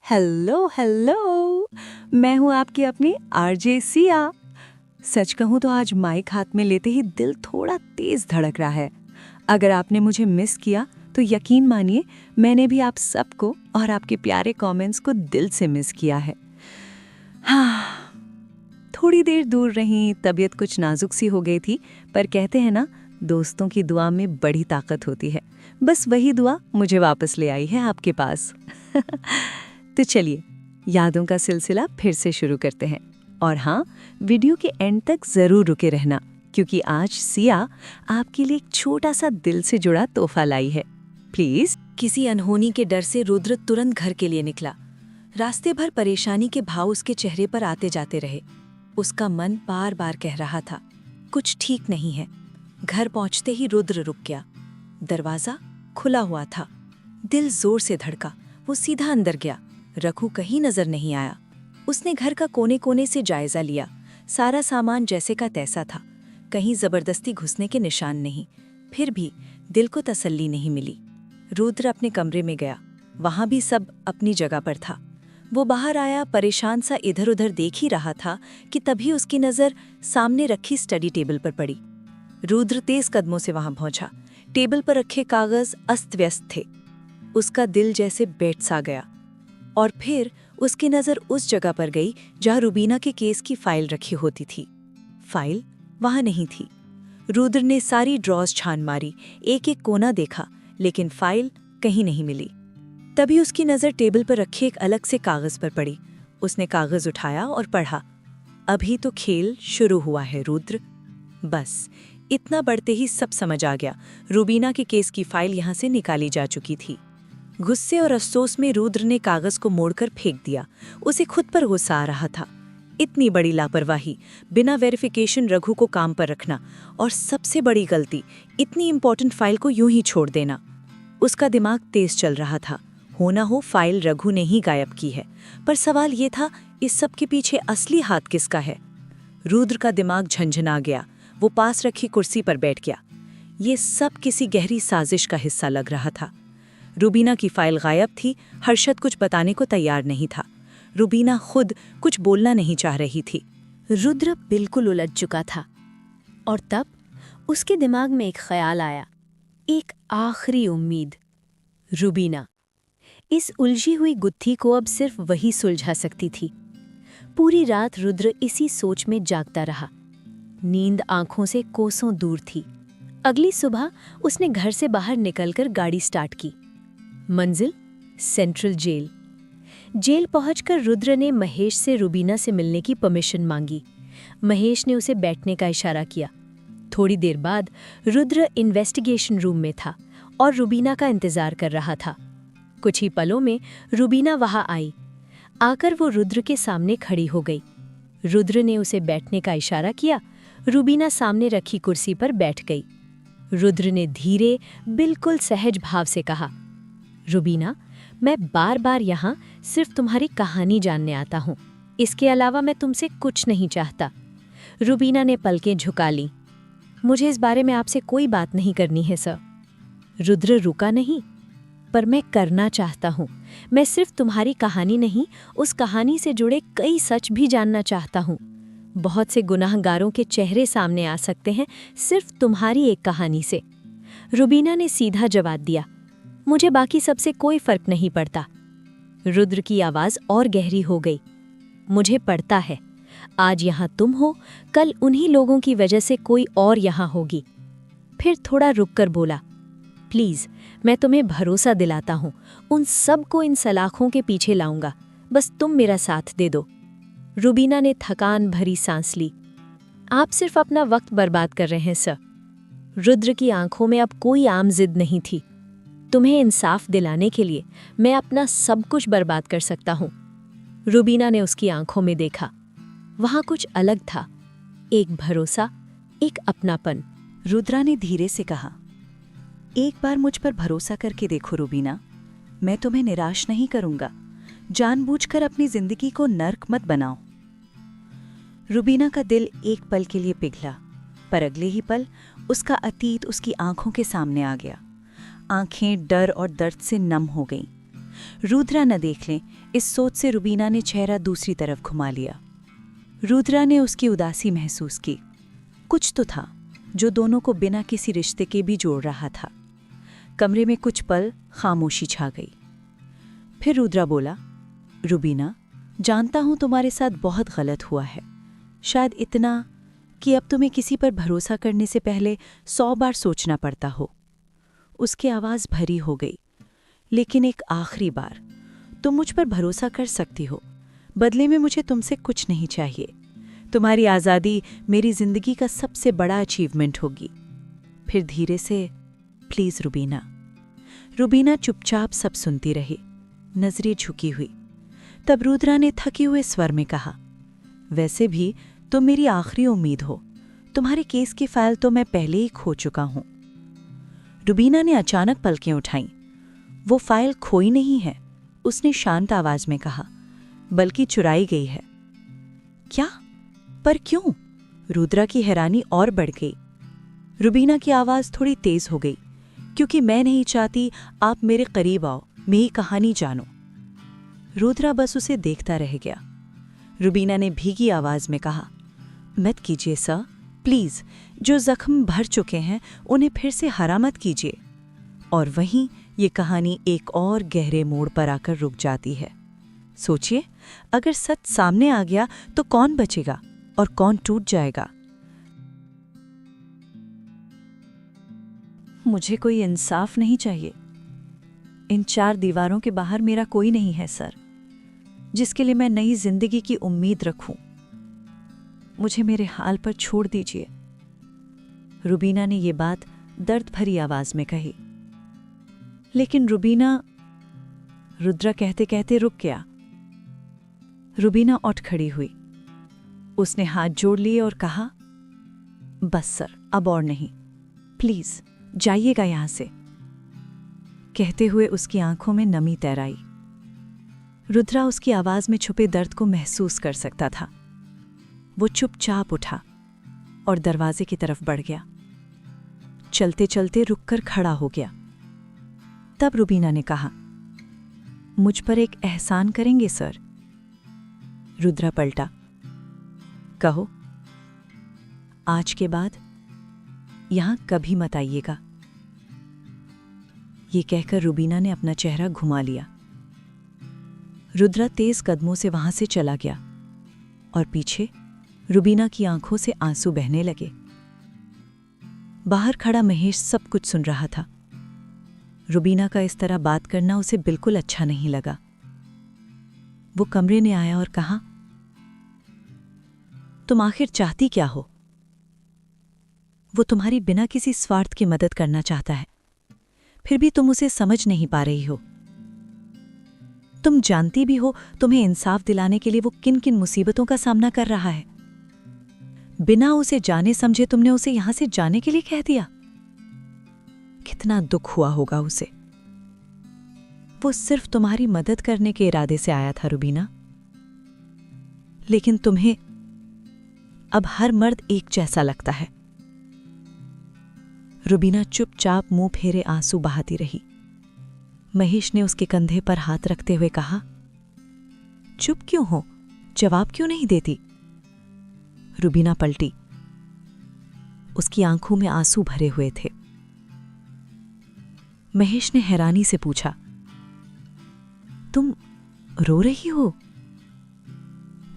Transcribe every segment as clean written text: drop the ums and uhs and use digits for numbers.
Hello hello. मैं हूँ आपकी अपनी आरजे सिया। सच कहूँ तो आज माइक हाथ में लेते ही दिल थोड़ा तेज धड़क रहा है। अगर आपने मुझे मिस किया तो यकीन मानिए मैंने भी आप सबको और आपके प्यारे कमेंट्स को दिल से मिस किया है। हाँ, थोड़ी देर दूर रही, तबीयत कुछ नाजुक सी हो गई थी, पर कहते हैं ना, दोस्तों की दुआ में बड़ी ताकत होती है। बस वही दुआ मुझे वापस ले आई है आपके पास। तो चलिए यादों का सिलसिला फिर से शुरू करते हैं। और हाँ, वीडियो के एंड तक जरूर रुके रहना, क्योंकि आज सिया आपके लिए एक छोटा सा दिल से जुड़ा तोहफा लाई है। प्लीज। किसी अनहोनी के डर से रुद्र तुरंत घर के लिए निकला। रास्ते भर परेशानी के भाव उसके चेहरे पर आते जाते रहे। उसका मन बार बार कह रहा था, कुछ ठीक नहीं है। घर पहुंचते ही रुद्र रुक गया। दरवाजा खुला हुआ था। दिल जोर से धड़का। वो सीधा अंदर गया। रघु कहीं नजर नहीं आया। उसने घर का कोने कोने से जायजा लिया। सारा सामान जैसे का तैसा था। कहीं जबरदस्ती घुसने के निशान नहीं। फिर भी दिल को तसल्ली नहीं मिली। रुद्र अपने कमरे में गया। वहां भी सब अपनी जगह पर था। वो बाहर आया, परेशान सा इधर उधर देख ही रहा था कि तभी उसकी नजर सामने रखी स्टडी टेबल पर पड़ी। रुद्र तेज कदमों से वहां पहुंचा। टेबल पर रखे कागज अस्त व्यस्त थे। उसका दिल जैसे बैठ सा गया। और फिर उसकी नजर उस जगह पर गई जहां रुबीना के केस की फाइल रखी होती थी। फाइल वहां नहीं थी। रुद्र ने सारी ड्रॉज छान मारी, एक एक कोना देखा, लेकिन फाइल कहीं नहीं मिली। तभी उसकी नजर टेबल पर रखे एक अलग से कागज पर पड़ी। उसने कागज उठाया और पढ़ा। अभी तो खेल शुरू हुआ है रुद्र। बस इतना बढ़ते ही सब समझ आ गया। रुबीना के केस की फाइल यहां से निकाली जा चुकी थी। गुस्से और अफसोस में रुद्र ने कागज को मोड़कर फेंक दिया। उसे खुद पर गुस्सा आ रहा था। इतनी बड़ी लापरवाही, बिना वेरिफिकेशन रघु को काम पर रखना, और सबसे बड़ी गलती, इतनी इंपॉर्टेंट फाइल को यूं ही छोड़ देना। उसका दिमाग तेज चल रहा था। हो ना हो फाइल रघु ने ही गायब की है, पर सवाल ये था, इस सब के पीछे असली हाथ किसका है? रुद्र का दिमाग झंझना गया। वो पास रखी कुर्सी पर बैठ गया। ये सब किसी गहरी साजिश का हिस्सा लग रहा था। रुबीना की फाइल गायब थी। हर्षद कुछ बताने को तैयार नहीं था। रुबीना खुद कुछ बोलना नहीं चाह रही थी। रुद्र बिल्कुल उलझ चुका था। और तब उसके दिमाग में एक ख्याल आया, एक आखिरी उम्मीद। रुबीना। इस उलझी हुई गुत्थी को अब सिर्फ वही सुलझा सकती थी। पूरी रात रुद्र इसी सोच में जागता रहा। नींद आंखों से कोसों दूर थी। अगली सुबह उसने घर से बाहर निकलकर गाड़ी स्टार्ट की। मंजिल सेंट्रल जेल। जेल पहुंचकर रुद्र ने महेश से रुबीना से मिलने की परमिशन मांगी। महेश ने उसे बैठने का इशारा किया। थोड़ी देर बाद रुद्र इन्वेस्टिगेशन रूम में था और रुबीना का इंतजार कर रहा था। कुछ ही पलों में रुबीना वहां आई। आकर वो रुद्र के सामने खड़ी हो गई। रुद्र ने उसे बैठने का इशारा किया। रुबीना सामने रखी कुर्सी पर बैठ गई। रुद्र ने धीरे, बिल्कुल सहज भाव से कहा, रुबीना, मैं बार बार यहाँ सिर्फ तुम्हारी कहानी जानने आता हूँ। इसके अलावा मैं तुमसे कुछ नहीं चाहता। रुबीना ने पलकें झुका लीं। मुझे इस बारे में आपसे कोई बात नहीं करनी है सर। रुद्र रुका नहीं, पर मैं करना चाहता हूँ। मैं सिर्फ तुम्हारी कहानी नहीं, उस कहानी से जुड़े कई सच भी जानना चाहता हूँ। बहुत से गुनाहगारों के चेहरे सामने आ सकते हैं सिर्फ तुम्हारी एक कहानी से। रुबीना ने सीधा जवाब दिया, मुझे बाकी सबसे कोई फर्क नहीं पड़ता। रुद्र की आवाज और गहरी हो गई। मुझे पड़ता है। आज यहाँ तुम हो, कल उन्हीं लोगों की वजह से कोई और यहाँ होगी। फिर थोड़ा रुककर बोला, प्लीज, मैं तुम्हें भरोसा दिलाता हूँ, उन सब को इन सलाखों के पीछे लाऊंगा। बस तुम मेरा साथ दे दो। रुबीना ने थकान भरी सांस ली। आप सिर्फ अपना वक्त बर्बाद कर रहे हैं सर। रुद्र की आंखों में अब कोई आम जिद नहीं थी। तुम्हें इंसाफ दिलाने के लिए मैं अपना सब कुछ बर्बाद कर सकता हूँ। रुबीना ने उसकी आंखों में देखा। वहां कुछ अलग था, एक भरोसा, एक अपनापन। रुद्रा ने धीरे से कहा, एक बार मुझ पर भरोसा करके देखो रुबीना, मैं तुम्हें निराश नहीं करूंगा। जानबूझकर अपनी जिंदगी को नर्क मत बनाओ। रुबीना का दिल एक पल के लिए पिघला, पर अगले ही पल उसका अतीत उसकी आंखों के सामने आ गया। आंखें डर और दर्द से नम हो गईं। रुद्रा न देख लें, इस सोच से रुबीना ने चेहरा दूसरी तरफ घुमा लिया। रुद्रा ने उसकी उदासी महसूस की। कुछ तो था जो दोनों को बिना किसी रिश्ते के भी जोड़ रहा था। कमरे में कुछ पल खामोशी छा गई। फिर रुद्रा बोला, रुबीना, जानता हूं तुम्हारे साथ बहुत गलत हुआ है, शायद इतना कि अब तुम्हें किसी पर भरोसा करने से पहले 100 बार सोचना पड़ता हो। उसकी आवाज़ भरी हो गई। लेकिन एक आखिरी बार, तुम मुझ पर भरोसा कर सकती हो। बदले में मुझे तुमसे कुछ नहीं चाहिए। तुम्हारी आज़ादी मेरी ज़िंदगी का सबसे बड़ा अचीवमेंट होगी। फिर धीरे से, प्लीज़ रुबीना। रुबीना चुपचाप सब सुनती रही, नजरें झुकी हुई। तब रुद्रा ने थके हुए स्वर में कहा, वैसे भी तुम मेरी आखिरी उम्मीद हो। तुम्हारे केस की फाइल तो मैं पहले ही खो चुका हूं। रुबीना ने अचानक पलकें उठाईं। वो फाइल खोई नहीं है, उसने शांत आवाज में कहा, बल्कि चुराई गई है। क्या? पर क्यों? रुद्रा की हैरानी और बढ़ गई। रुबीना की आवाज थोड़ी तेज हो गई, क्योंकि मैं नहीं चाहती आप मेरे करीब आओ, मेरी कहानी जानो। रुद्रा बस उसे देखता रह गया। रुबीना ने भीगी आवाज में कहा, मत कीजिए सर, प्लीज। जो जख्म भर चुके हैं उन्हें फिर से हरा मत कीजिए। और वहीं ये कहानी एक और गहरे मोड़ पर आकर रुक जाती है। सोचिए, अगर सच सामने आ गया तो कौन बचेगा और कौन टूट जाएगा? मुझे कोई इंसाफ नहीं चाहिए। इन 4 दीवारों के बाहर मेरा कोई नहीं है सर, जिसके लिए मैं नई जिंदगी की उम्मीद रखूं। मुझे मेरे हाल पर छोड़ दीजिए। रुबीना ने ये बात दर्द भरी आवाज में कही। लेकिन रुद्रा कहते कहते रुक गया। रुबीना उठ खड़ी हुई। उसने हाथ जोड़ लिए और कहा, बस सर, अब और नहीं, प्लीज जाइएगा यहां से। कहते हुए उसकी आंखों में नमी तैर आई। रुद्रा उसकी आवाज में छुपे दर्द को महसूस कर सकता था। वो चुपचाप उठा और दरवाजे की तरफ बढ़ गया। चलते चलते रुककर खड़ा हो गया। तब रुबीना ने कहा, मुझ पर एक एहसान करेंगे सर? रुद्रा पलटा, कहो। आज के बाद यहां कभी मत आइएगा। ये कहकर रुबीना ने अपना चेहरा घुमा लिया। रुद्रा तेज कदमों से वहां से चला गया और पीछे रुबीना की आंखों से आंसू बहने लगे। बाहर खड़ा महेश सब कुछ सुन रहा था। रुबीना का इस तरह बात करना उसे बिल्कुल अच्छा नहीं लगा। वो कमरे में आया और कहा, तुम आखिर चाहती क्या हो? वो तुम्हारी बिना किसी स्वार्थ की मदद करना चाहता है, फिर भी तुम उसे समझ नहीं पा रही हो। तुम जानती भी हो तुम्हें इंसाफ दिलाने के लिए वो किन किन मुसीबतों का सामना कर रहा है। बिना उसे जाने समझे तुमने उसे यहां से जाने के लिए कह दिया। कितना दुख हुआ होगा उसे। वो सिर्फ तुम्हारी मदद करने के इरादे से आया था रुबीना। लेकिन तुम्हें अब हर मर्द एक जैसा लगता है। रुबीना चुपचाप मुंह फेरे आंसू बहाती रही। महेश ने उसके कंधे पर हाथ रखते हुए कहा, चुप क्यों हो? जवाब क्यों नहीं देती? रुबीना पलटी। उसकी आंखों में आंसू भरे हुए थे। महेश ने हैरानी से पूछा, तुम रो रही हो?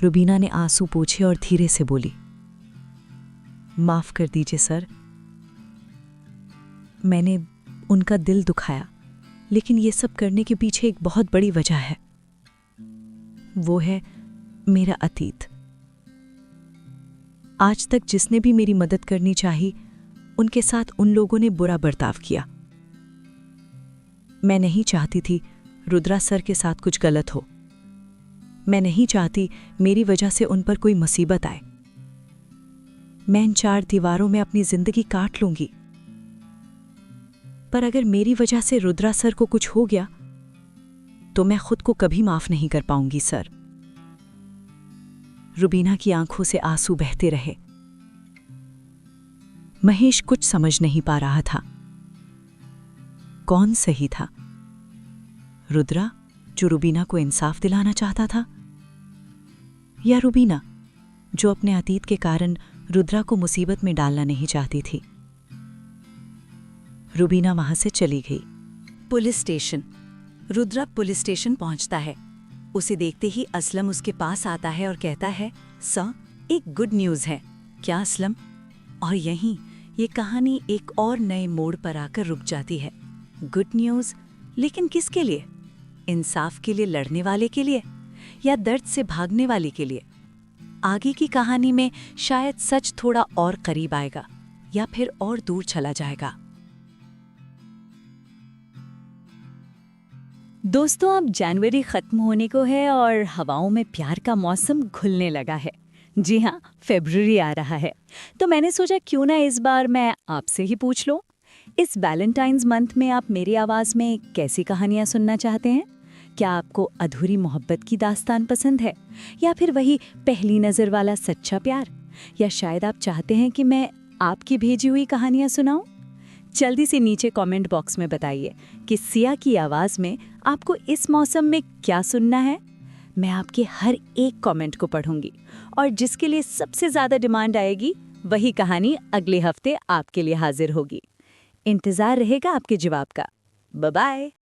रुबीना ने आंसू पोंछे और धीरे से बोली, माफ कर दीजिए सर, मैंने उनका दिल दुखाया, लेकिन ये सब करने के पीछे एक बहुत बड़ी वजह है। वो है मेरा अतीत। आज तक जिसने भी मेरी मदद करनी चाही, उनके साथ उन लोगों ने बुरा बर्ताव किया। मैं नहीं चाहती थी रुद्रा सर के साथ कुछ गलत हो। मैं नहीं चाहती मेरी वजह से उन पर कोई मुसीबत आए। मैं इन 4 दीवारों में अपनी जिंदगी काट लूंगी, पर अगर मेरी वजह से रुद्रा सर को कुछ हो गया तो मैं खुद को कभी माफ नहीं कर पाऊंगी सर। रुबीना की आंखों से आंसू बहते रहे। महेश कुछ समझ नहीं पा रहा था। कौन सही था, रुद्रा जो रुबीना को इंसाफ दिलाना चाहता था, या रुबीना जो अपने अतीत के कारण रुद्रा को मुसीबत में डालना नहीं चाहती थी। रुबीना वहां से चली गई। Police station. Rudra police station पहुंचता है। उसे देखते ही असलम उसके पास आता है और कहता है, सर, एक गुड न्यूज़ है। क्या असलम? और यहीं ये कहानी एक और नए मोड़ पर आकर रुक जाती है। गुड न्यूज़, लेकिन किसके लिए? इंसाफ के लिए लड़ने वाले के लिए, या दर्द से भागने वाले के लिए? आगे की कहानी में शायद सच थोड़ा और करीब आएगा, या फिर और दूर चला जाएगा। दोस्तों, अब जनवरी खत्म होने को है और हवाओं में प्यार का मौसम घुलने लगा है। जी हाँ, फरवरी आ रहा है। तो मैंने सोचा क्यों ना इस बार मैं आपसे ही पूछ लूं, इस वैलेंटाइंस मंथ में आप मेरी आवाज़ में कैसी कहानियां सुनना चाहते हैं? क्या आपको अधूरी मोहब्बत की दास्तान पसंद है, या फिर वही पहली नज़र वाला सच्चा प्यार, या शायद आप चाहते हैं कि मैं आपकी भेजी हुई कहानियां सुनाऊं? जल्दी से नीचे कमेंट बॉक्स में बताइए कि सिया की आवाज़ में आपको इस मौसम में क्या सुनना है। मैं आपके हर एक कमेंट को पढ़ूंगी, और जिसके लिए सबसे ज़्यादा डिमांड आएगी वही कहानी अगले हफ्ते आपके लिए हाजिर होगी। इंतज़ार रहेगा आपके जवाब का। Bye bye.